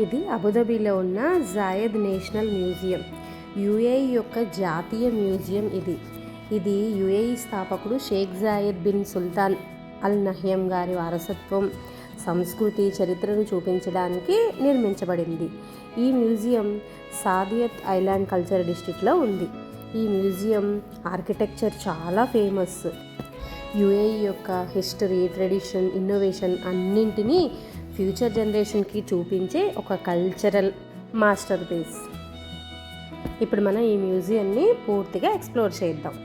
ఇది అబుదాబిలో ఉన్న Zayed national museum, UAE యొక్క జాతీయ మ్యూజియం. ఇది యుఏఈ స్థాపకుడు Sheikh Zayed bin Sultan Al Nahyan గారి వారసత్వం, సంస్కృతి, చరిత్రను చూపించడానికి నిర్మించబడింది. ఈ మ్యూజియం సాదియత్ ఐలాండ్ కల్చర్ డిస్ట్రిక్ట్లో ఉంది. ఈ మ్యూజియం ఆర్కిటెక్చర్ చాలా ఫేమస్. యుఏఈ యొక్క హిస్టరీ, ట్రెడిషన్, ఇన్నోవేషన్ అన్నింటినీ ఫ్యూచర్ జనరేషన్కి చూపించే ఒక కల్చరల్ మాస్టర్ పీస్. ఇప్పుడు మనం ఈ మ్యూజియంని పూర్తిగా ఎక్స్ప్లోర్ చేద్దాం.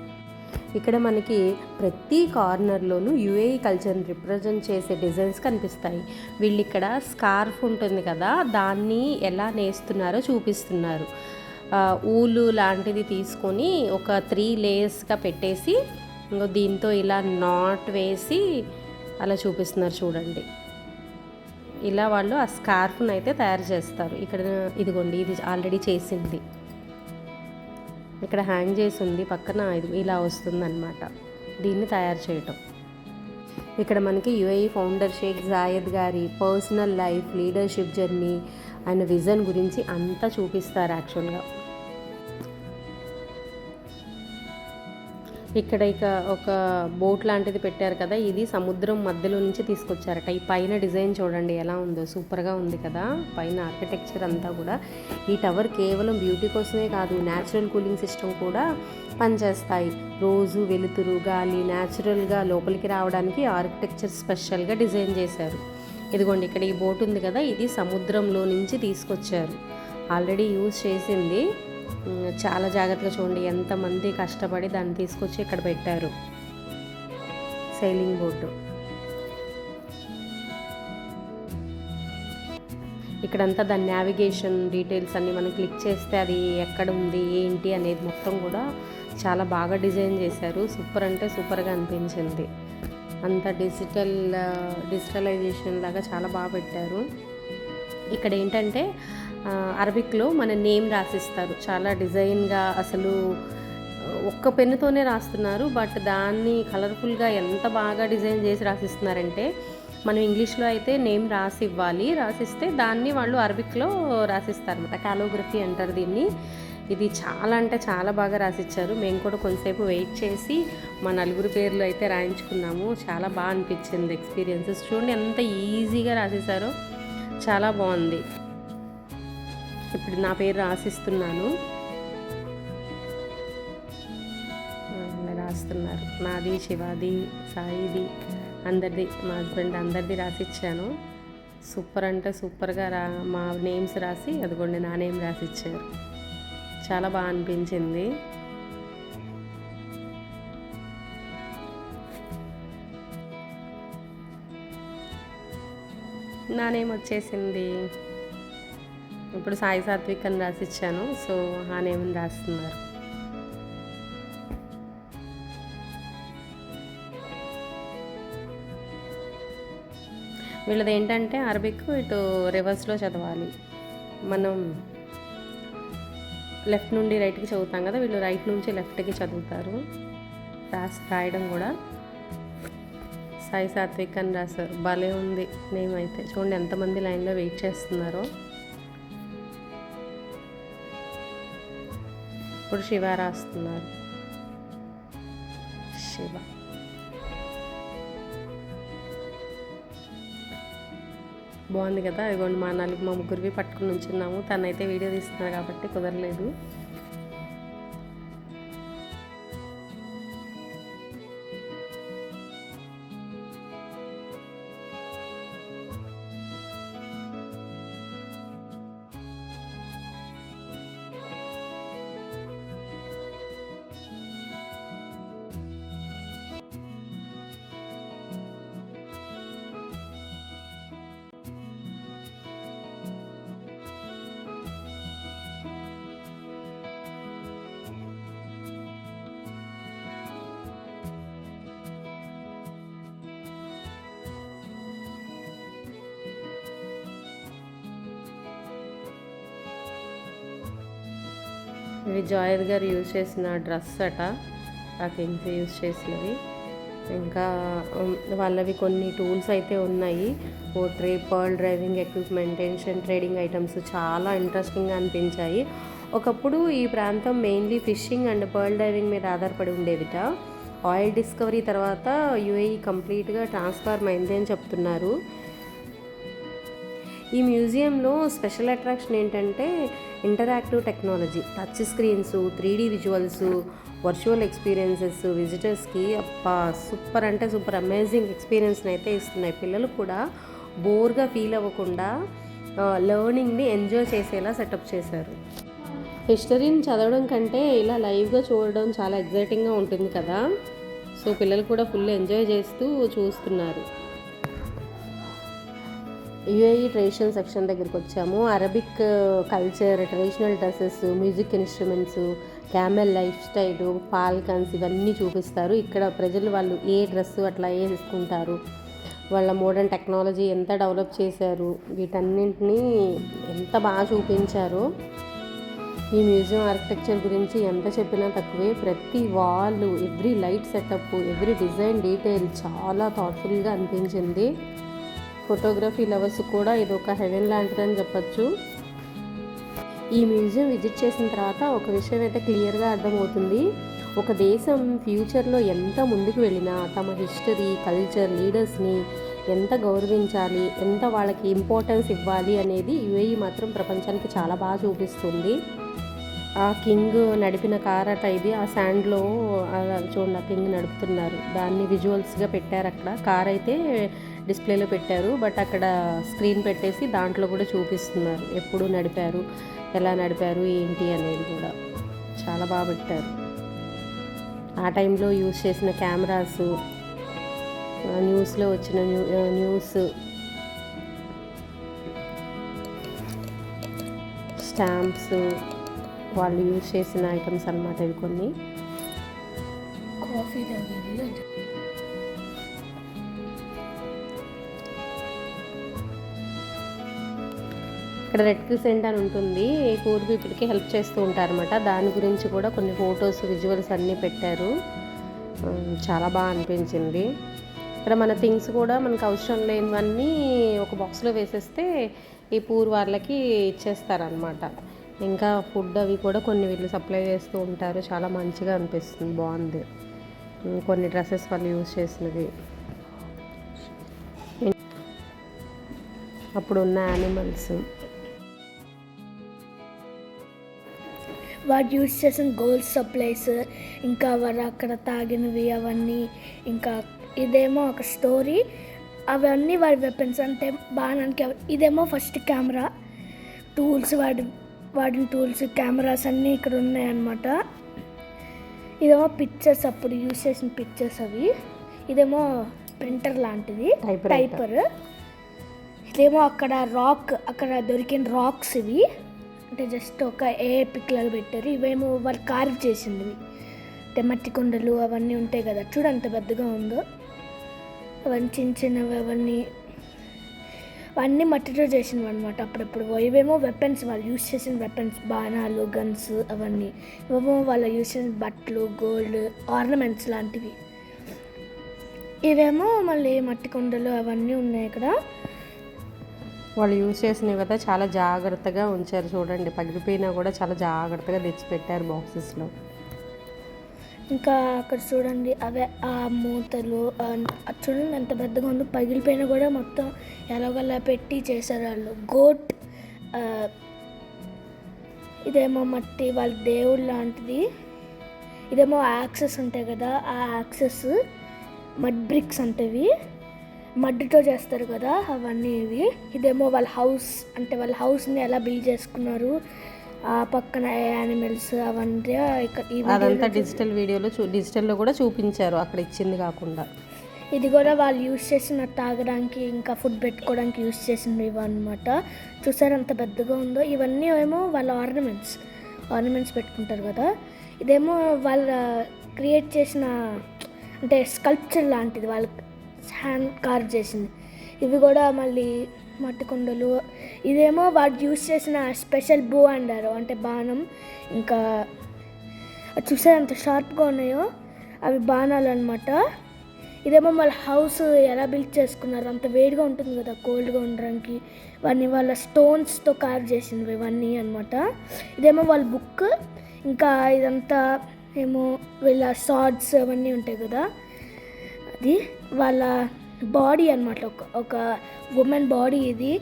ఇక్కడ మనకి ప్రతి కార్నర్లోనూ యుఏఈ కల్చర్ని రిప్రజెంట్ చేసే డిజైన్స్ కనిపిస్తాయి. వీళ్ళు ఇక్కడ స్కార్ఫ్ ఉంటుంది కదా, దాన్ని ఎలా నేస్తున్నారో చూపిస్తున్నారు. ఊలు లాంటిది తీసుకొని ఒక 3 లేయర్స్గా పెట్టేసి దీంతో ఇలా నాట్ వేసి అలా చూపిస్తున్నారు చూడండి. ఇలా వాళ్ళు ఆ స్కార్ఫ్ను అయితే తయారు చేస్తారు. ఇక్కడ ఇదిగోండి, ఇది ఆల్రెడీ చేసింది ఇక్కడ హ్యాంగ్ చేసి ఉంది, పక్కన ఇది ఇలా వస్తుందన్నమాట దీన్ని తయారు చేయటం. ఇక్కడ మనకి యుఏఈ ఫౌండర్ షేక్ జాయద్ గారి పర్సనల్ లైఫ్, లీడర్షిప్ జర్నీ, ఆయన విజన్ గురించి అంతా చూపిస్తారు యాక్చువల్గా. ఇక్కడ ఒక బోట్ లాంటిది పెట్టారు కదా, ఇది సముద్రం మధ్యలో నుంచి తీసుకొచ్చారట. ఈ పైన డిజైన్ చూడండి ఎలా ఉందో, సూపర్గా ఉంది కదా పైన ఆర్కిటెక్చర్ అంతా కూడా. ఈ టవర్ కేవలం బ్యూటీ కోసమే కాదు, న్యాచురల్ కూలింగ్ సిస్టమ్ కూడా పనిచేస్తాయి. రోజు వెలుతురు, గాలి న్యాచురల్గా లోపలికి రావడానికి ఆర్కిటెక్చర్ స్పెషల్గా డిజైన్ చేశారు. ఇదిగోండి, ఇక్కడ ఈ బోట్ ఉంది కదా, ఇది సముద్రంలో నుంచి తీసుకొచ్చారు, ఆల్రెడీ యూజ్ చేసింది. చాలా జాగ్రత్తగా చూడండి, ఎంతమంది కష్టపడి దాన్ని తీసుకొచ్చి ఇక్కడ పెట్టారు. Sailing boat. ఇక్కడంతా దాని నావిగేషన్ డీటెయిల్స్ అన్నీ మనం క్లిక్ చేస్తే అది ఎక్కడ ఉంది ఏంటి అనేది మొత్తం కూడా చాలా బాగా డిజైన్ చేశారు. సూపర్ అంటే సూపర్గా అనిపించింది. అంత డిజిటలైజేషన్ లాగా చాలా బాగా పెట్టారు. ఇక్కడ ఏంటంటే అరబిక్లో మన నేమ్ రాసిస్తారు, చాలా డిజైన్గా. అసలు ఒక్క పెన్నుతోనే రాస్తున్నారు, బట్ దాన్ని కలర్ఫుల్గా ఎంత బాగా డిజైన్ చేసి రాసిస్తున్నారంటే, మనం ఇంగ్లీష్లో అయితే నేమ్ రాసి ఇవ్వాలి, రాసిస్తే దాన్ని వాళ్ళు అరబిక్లో రాసిస్తారు అన్నమాట. కాలోగ్రఫీ అంటారు దీన్ని. ఇది చాలా అంటే చాలా బాగా రాసిచ్చారు. మేము కూడా కొంతసేపు వెయిట్ చేసి మా 4 పేర్లు అయితే రాయించుకున్నాము. చాలా బాగా అనిపించింది ఎక్స్పీరియన్సెస్. చూడండి ఎంత ఈజీగా రాసేసారో, చాలా బాగుంది. ఇప్పుడు నా పేరు రాసిస్తున్నాను, రాస్తున్నారు. నాది, శివాది, సాయిది, అందరిది, మా హస్బెండ్ అందరిది రాసిచ్చాను. సూపర్ అంటే సూపర్గా మా నేమ్స్ రాసి, అదిగోండి నా నేమ్ రాసిచ్చారు. చాలా బాగా అనిపించింది. నా నేమ్ వచ్చేసింది. ఇప్పుడు సాయి సాత్విక్ అని రాసిచ్చాను, సో ఆ నేమ్ని రాస్తున్నారు. వీళ్ళది ఏంటంటే అరబిక్ ఇటు రివర్స్లో చదవాలి. మనం లెఫ్ట్ నుండి రైట్కి చదువుతాం కదా, వీళ్ళు రైట్ నుంచి లెఫ్ట్కి చదువుతారు. రాయడం కూడా సాయి సాత్విక్ అని రాశారు. భలే ఉంది నేమ్ అయితే. చూడండి ఎంతమంది లైన్లో వెయిట్ చేస్తున్నారో. ఇప్పుడు శివ రాస్తున్నారు. శివ బాగుంది కదా. ఇదిగోండి మా ముగ్గురివి పట్టుకుని ఉంచున్నాము. తనైతే వీడియో తీస్తున్నారు కాబట్టి కుదరలేదు. ఇవి జాయద్ గారు యూజ్ చేసిన డ్రెస్ అట, ఆ కింగ్స్ యూజ్ చేసినవి. ఇంకా వాళ్ళవి కొన్ని టూల్స్ అయితే ఉన్నాయి. Pottery, pearl driving equipment, ancient trading items చాలా ఇంట్రెస్టింగ్గా అనిపించాయి. ఒకప్పుడు ఈ ప్రాంతం mainly fishing and pearl driving మీద ఆధారపడి ఉండేదిట. ఆయిల్ డిస్కవరీ తర్వాత యుఏఈ కంప్లీట్గా ట్రాన్స్ఫార్మ్ అయింది అని చెప్తున్నారు. ఈ మ్యూజియంలో స్పెషల్ అట్రాక్షన్ ఏంటంటే interactive technology, touch screens, 3D visuals, virtual experiences విజిటర్స్కి సూపర్ అంటే సూపర్ అమేజింగ్ ఎక్స్పీరియన్స్ని అయితే ఇస్తున్నాయి. పిల్లలు కూడా బోర్గా ఫీల్ అవ్వకుండా లెర్నింగ్ని ఎంజాయ్ చేసేలా సెటప్ చేశారు. హిస్టరీని చదవడం కంటే ఇలా లైవ్గా చూడడం చాలా ఎగ్జైటింగ్గా ఉంటుంది కదా. సో పిల్లలు కూడా ఫుల్ ఎంజాయ్ చేస్తూ చూస్తున్నారు. యుఏఈ ట్రెడిషనల్ సెక్షన్ దగ్గరికి వచ్చాము. Arabic culture, traditional dresses, music instruments, camel life style, falcons ఇవన్నీ చూపిస్తారు. ఇక్కడ ప్రజలు వాళ్ళు ఏ డ్రెస్సు అట్లా వేసుకుంటారు, వాళ్ళ మోడర్న్ టెక్నాలజీ ఎంత డెవలప్ చేశారు, వీటన్నింటినీ ఎంత బాగా చూపించారో. ఈ మ్యూజియం ఆర్కిటెక్చర్ గురించి ఎంత చెప్పినా తక్కువే. ప్రతి wall, every light setup, every design detail చాలా థాట్ఫుల్గా అనిపించింది. ఫోటోగ్రఫీ లవర్స్ కూడా ఇది ఒక హెవెన్ లాంటిదని చెప్పచ్చు. ఈ మ్యూజియం విజిట్ చేసిన తర్వాత ఒక విషయం అయితే క్లియర్గా అర్థమవుతుంది. ఒక దేశం ఫ్యూచర్లో ఎంత ముందుకు వెళ్ళినా తమ హిస్టరీ, కల్చర్, లీడర్స్ని ఎంత గౌరవించాలి, ఎంత వాళ్ళకి ఇంపార్టెన్స్ ఇవ్వాలి అనేది యుఏఈ మాత్రం ప్రపంచానికి చాలా బాగా చూపిస్తుంది. ఆ కింగ్ నడిపిన కార్ అట ఇది. ఆ శాండ్లో అలా చూడండి, ఆ కింగ్ నడుపుతున్నారు. దాన్ని విజువల్స్గా పెట్టారు. అక్కడ కార్ అయితే డిస్ప్లేలో పెట్టారు, బట్ అక్కడ స్క్రీన్ పెట్టేసి దాంట్లో కూడా చూపిస్తున్నారు ఎప్పుడు నడిపారు, ఎలా నడిపారు ఏంటి అనేది కూడా చాలా బాగా పెట్టారు. ఆ టైంలో యూజ్ చేసిన కెమెరాస్, న్యూస్లో వచ్చిన న్యూస్, స్టాంప్స్, వాళ్ళు యూజ్ చేసిన ఐటమ్స్ అన్నమాట ఇవి కొన్ని. కాఫీ ఇక్కడ రెడ్ క్రిసెంట్ అని ఉంటుంది, పూర్ పీపుల్కి హెల్ప్ చేస్తూ ఉంటారన్నమాట. దాని గురించి కూడా కొన్ని ఫొటోస్, విజువల్స్ అన్నీ పెట్టారు. చాలా బాగా అనిపించింది. ఇక్కడ మన థింగ్స్ కూడా మనకు అవసరం లేనివన్నీ ఒక బాక్స్లో వేసేస్తే ఈ పూర్ వాళ్ళకి ఇచ్చేస్తారనమాట. ఇంకా ఫుడ్ అవి కూడా కొన్ని వీళ్ళు సప్లై చేస్తూ ఉంటారు. చాలా మంచిగా అనిపిస్తుంది, బాగుంది. కొన్ని డ్రెస్సెస్ వాళ్ళు యూజ్ చేసినవి, అప్పుడున్న యానిమల్స్, వాడు యూజ్ చేసిన గోల్డ్ సప్లైస్, ఇంకా వాడు అక్కడ తాగినవి అవన్నీ, ఇంకా ఇదేమో ఒక స్టోరీ, అవన్నీ వాడి వెపన్స్ అంటే బాణానికి. ఇదేమో ఫస్ట్ కెమెరా టూల్స్, వాడిన టూల్స్, కెమెరాస్ అన్నీ ఇక్కడ ఉన్నాయన్నమాట. ఇదేమో పిక్చర్స్, అప్పుడు యూజ్ చేసిన పిక్చర్స్ అవి. ఇదేమో ప్రింటర్ లాంటిది, టైపర్. ఇదేమో అక్కడ అక్కడ దొరికిన రాక్స్ ఇవి, అంటే జస్ట్ ఒక పిక్ లాగా పెట్టారు. ఇవేమో వాళ్ళు కార్వ్ చేసింది, అంటే మట్టి కొండలు అవన్నీ ఉంటాయి కదా, చూడు అంత పెద్దగా ఉందో. అవన్నీ చిన్న చిన్నవి, అవన్నీ మట్టితో చేసినవి అనమాట అప్పుడప్పుడు. ఇవేమో వెపన్స్, వాళ్ళు యూజ్ చేసిన వెపన్స్, బాణాలు, గన్స్ అవన్నీ. ఇవేమో వాళ్ళు యూజ్ చేసిన బట్టలు, గోల్డ్ ఆర్నమెంట్స్ లాంటివి. ఇవేమో మళ్ళీ మట్టి కొండలు అవన్నీ ఉన్నాయి ఇక్కడ. వాళ్ళు యూజ్ చేసినవి కదా చాలా జాగ్రత్తగా ఉంచారు. చూడండి, పగిలిపోయినా కూడా చాలా జాగ్రత్తగా తెచ్చిపెట్టారు బాక్సెస్లో. ఇంకా అక్కడ చూడండి, అవే ఆ మూతలు చూడండి ఎంత పెద్దగా ఉందో. పగిలిపోయినా కూడా మొత్తం ఎలాగోలా పెట్టి చేశారు వాళ్ళు. గోట్, ఇదేమో మట్టి, వాళ్ళ దేవుడు లాంటిది. ఇదేమో యాక్సెస్ ఉంటాయి కదా, ఆ యాక్సెస్ మడ్ బ్రిక్స్ అంటేవి, మడ్డుతో చేస్తారు కదా అవన్నీ ఇవి. ఇదేమో వాళ్ళ హౌస్, అంటే వాళ్ళ హౌస్ని ఎలా బిల్డ్ చేసుకున్నారు, ఆ పక్కన యానిమల్స్ అవన్నీ. అదంతా డిజిటల్లో కూడా చూపించారు, అక్కడ ఇచ్చింది కాకుండా. ఇది కూడా వాళ్ళు యూజ్ చేసిన తాగడానికి, ఇంకా ఫుడ్ పెట్టుకోవడానికి యూజ్ చేసినవి ఇవన్నమాట. చూసారు అంత పెద్దగా ఉందో. ఇవన్నీ ఏమో వాళ్ళ ఆర్నమెంట్స్ పెట్టుకుంటారు కదా. ఇదేమో వాళ్ళ క్రియేట్ చేసిన, అంటే స్కల్ప్చర్ లాంటిది, వాళ్ళు హ్యాండ్ కార్వ్ చేసింది. ఇవి కూడా మళ్ళీ మట్టి కొండలు. ఇదేమో వాడు యూజ్ చేసిన స్పెషల్ బో అంటారు, అంటే బాణం. ఇంకా చూసారు ఎంత షార్ప్గా ఉన్నాయో, అవి బాణాలు అనమాట. ఇదేమో వాళ్ళ హౌస్ ఎలా బిల్డ్ చేసుకున్నారు, అంత వేడిగా ఉంటుంది కదా కోల్డ్గా ఉండడానికి, ఇవన్నీ వాళ్ళ స్టోన్స్తో కార్వ్ చేసినవి ఇవన్నీ అనమాట. ఇదేమో వాళ్ళ బుక్. ఇంకా ఇదంతా ఏమో వీళ్ళ సార్డ్స్ అవన్నీ ఉంటాయి కదా, అది వాళ్ళ బాడీ అనమాట. ఒక ఉమెన్ బాడీ ఇది.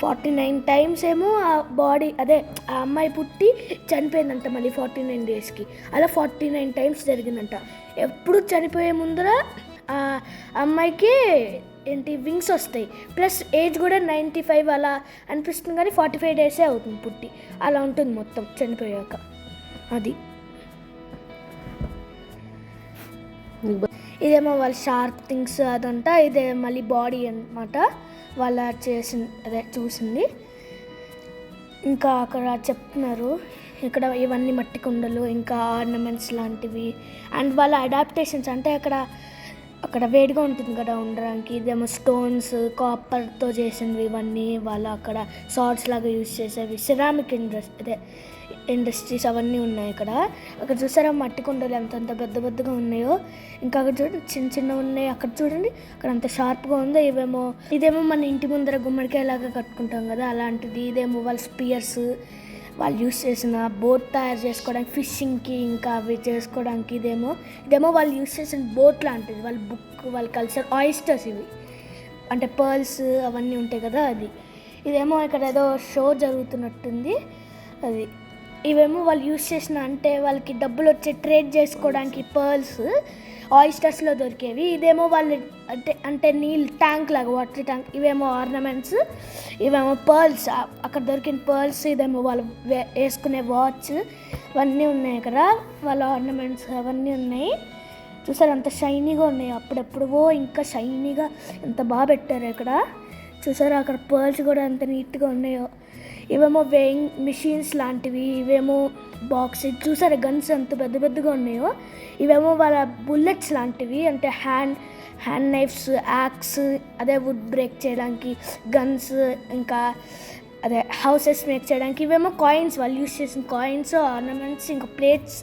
49 టైమ్స్ ఏమో ఆ బాడీ, అదే ఆ అమ్మాయి పుట్టి చనిపోయిందంట మళ్ళీ 49 డేస్కి. అలా 49 టైమ్స్ జరిగిందంట. ఎప్పుడు చనిపోయే ముందర ఆ అమ్మాయికి వింగ్స్ వస్తాయి, ప్లస్ ఏజ్ కూడా 95 అలా అనిపిస్తుంది, కానీ 45 డేసే అవుతుంది పుట్టి. అలా ఉంటుంది మొత్తం చనిపోయాక. అది ఇదేమో వాళ్ళ షార్ప్ థింగ్స్ అదంతా. ఇదే మళ్ళీ బాడీ అన్నమాట వాళ్ళ చూసింది. ఇంకా అక్కడ చెప్తున్నారు, ఇక్కడ ఇవన్నీ మట్టి కుండలు, ఇంకా ఆర్నమెంట్స్ లాంటివి, అండ్ వాళ్ళ అడాప్టేషన్స్. అంటే అక్కడ వేడిగా ఉంటుంది కదా ఉండడానికి. ఇదేమో స్టోన్స్, కాపర్తో చేసినవి ఇవన్నీ. వాళ్ళు అక్కడ సార్ట్స్ లాగా యూజ్ చేసేవి, సిరామిక్ ఇండస్ట్రీస్ అవన్నీ ఉన్నాయి ఇక్కడ. అక్కడ చూసారా మట్టి కుండలు ఎంత పెద్దగా ఉన్నాయో. ఇంకా అక్కడ చూడండి చిన్న ఉన్నాయి. అక్కడ చూడండి అక్కడ అంత షార్ప్గా ఉందో. ఇదేమో మన ఇంటి ముందర గుమ్మడికాయలాగా కట్టుకుంటాం కదా అలాంటిది. ఇదేమో వాళ్ళ స్పియర్స్, వాళ్ళు యూస్ చేసిన బోట్ తయారు చేసుకోవడానికి, ఫిషింగ్కి ఇంకా అవి చేసుకోవడానికి. ఇదేమో వాళ్ళు యూస్ చేసిన బోట్ లాంటిది. వాళ్ళ బుక్, వాళ్ళ కల్చర్, ఆయిస్టర్స్ ఇవి, అంటే పర్ల్స్ అవన్నీ ఉంటాయి కదా అది. ఇదేమో ఇక్కడ ఏదో షో జరుగుతున్నట్టుంది అది. ఇవేమో వాళ్ళు యూస్ చేసిన, అంటే వాళ్ళకి డబ్బులు వచ్చే ట్రేడ్ చేసుకోవడానికి పర్ల్స్ ఆయిస్టర్స్లో దొరికేవి. ఇదేమో వాళ్ళు అంటే నీళ్ళు ట్యాంక్ లాగా, వాటర్ ట్యాంక్. ఇవేమో ఆర్నమెంట్స్, ఇవేమో పర్ల్స్, అక్కడ దొరికిన పర్ల్స్. ఇదేమో వాళ్ళు వేసుకునే వాచ్, ఇవన్నీ ఉన్నాయి ఇక్కడ. వాళ్ళ ఆర్నమెంట్స్ అవన్నీ ఉన్నాయి. చూసారు అంత షైనీగా ఉన్నాయి. అప్పుడెప్పుడో ఇంకా షైనీగా ఎంత బాగా పెట్టారు ఇక్కడ. చూసారు అక్కడ పర్ల్స్ కూడా ఎంత నీట్గా ఉన్నాయో. ఇవేమో వేయింగ్ మిషన్స్ లాంటివి. ఇవేమో బాక్స్. చూసారా గన్స్ ఎంత పెద్దగా ఉన్నాయో. ఇవేమో వాళ్ళ బుల్లెట్స్ లాంటివి, అంటే హ్యాండ్ నైఫ్స్, యాక్స్, అదే వుడ్ బ్రేక్ చేయడానికి, గన్స్, ఇంకా అదే హౌసెస్ మేక్ చేయడానికి. ఇవేమో కాయిన్స్, వాళ్ళు యూస్ చేసిన కాయిన్స్, ఆర్నమెంట్స్, ఇంకా ప్లేట్స్.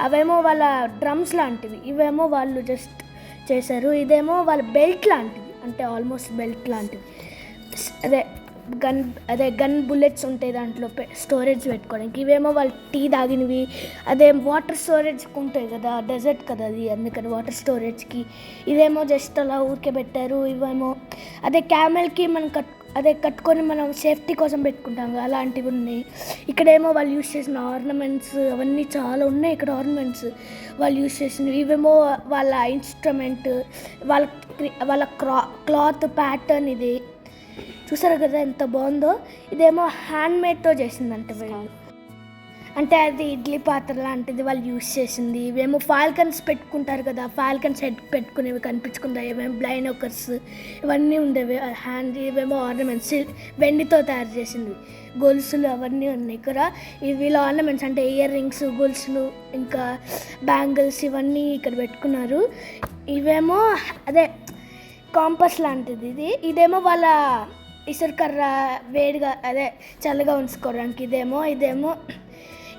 అవేమో వాళ్ళ డ్రమ్స్ లాంటివి. ఇవేమో వాళ్ళు జస్ట్ చేశారు. ఇదేమో వాళ్ళ బెల్ట్ లాంటివి, అంటే ఆల్మోస్ట్ బెల్ట్ లాంటివి. గన్ బుల్లెట్స్ ఉంటాయి దాంట్లో స్టోరేజ్ పెట్టుకోవడానికి. ఇవేమో వాళ్ళు టీ తాగినవి. అదే వాటర్ స్టోరేజ్కి ఉంటాయి కదా, డెజర్ట్ కదా అది, అందుకని వాటర్ స్టోరేజ్కి. ఇదేమో జస్ట్ అలా ఊరికే పెట్టారు. ఇవేమో అదే క్యామెల్కి మనం కట్టుకొని మనం సేఫ్టీ కోసం పెట్టుకుంటాం కదా, అలాంటివి ఉన్నాయి. ఇక్కడేమో వాళ్ళు యూస్ చేసిన ఆర్నమెంట్స్ అవన్నీ చాలా ఉన్నాయి ఇక్కడ. ఆర్నమెంట్స్ వాళ్ళు యూస్ చేసినవి. ఇవేమో వాళ్ళ ఇన్స్ట్రుమెంట్, వాళ్ళ క్లాత్ ప్యాటర్న్. ఇది చూసారు కదా ఎంత బాగుందో. ఇదేమో హ్యాండ్మేడ్తో చేసిందంట వీళ్ళు, అంటే అది ఇడ్లీ పాత్ర లాంటిది వాళ్ళు యూస్ చేసింది. ఇవేమో ఫాల్కన్స్ పెట్టుకుంటారు కదా, ఫాల్కన్స్ హెడ్ పెట్టుకునేవి కనిపించుకుందా. ఇవేమో బ్లైనోకర్స్ ఇవన్నీ ఉండేవి హ్యాండ్. ఇవేమో ఆర్నమెంట్స్ వెండితో తయారు చేసింది, గొలుసులు అవన్నీ ఉన్నాయి ఇక్కడ. వీళ్ళ ఆర్నమెంట్స్ అంటే ఇయర్ రింగ్స్, గొలుసులు, ఇంకా బ్యాంగిల్స్ ఇవన్నీ ఇక్కడ పెట్టుకున్నారు. ఇవేమో అదే కాంపస్ లాంటిది ఇది. ఇదేమో వాళ్ళ ఇసురుకర్ర వేడిగా చల్లగా ఉంచుకోవడానికి.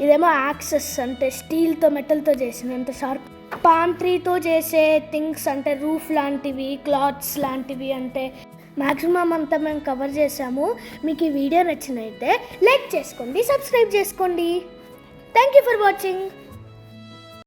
ఇదేమో యాక్సెస్, అంటే స్టీల్తో మెటల్తో చేసింది, అంత షార్ప్. పామ్ ట్రీతో చేసే థింగ్స్, అంటే రూఫ్ లాంటివి, క్లాత్స్ లాంటివి. అంటే మ్యాక్సిమం అంతా మేము కవర్ చేసాము. మీకు ఈ వీడియో నచ్చినైతే లైక్ చేసుకోండి, సబ్స్క్రైబ్ చేసుకోండి. Thank you for watching.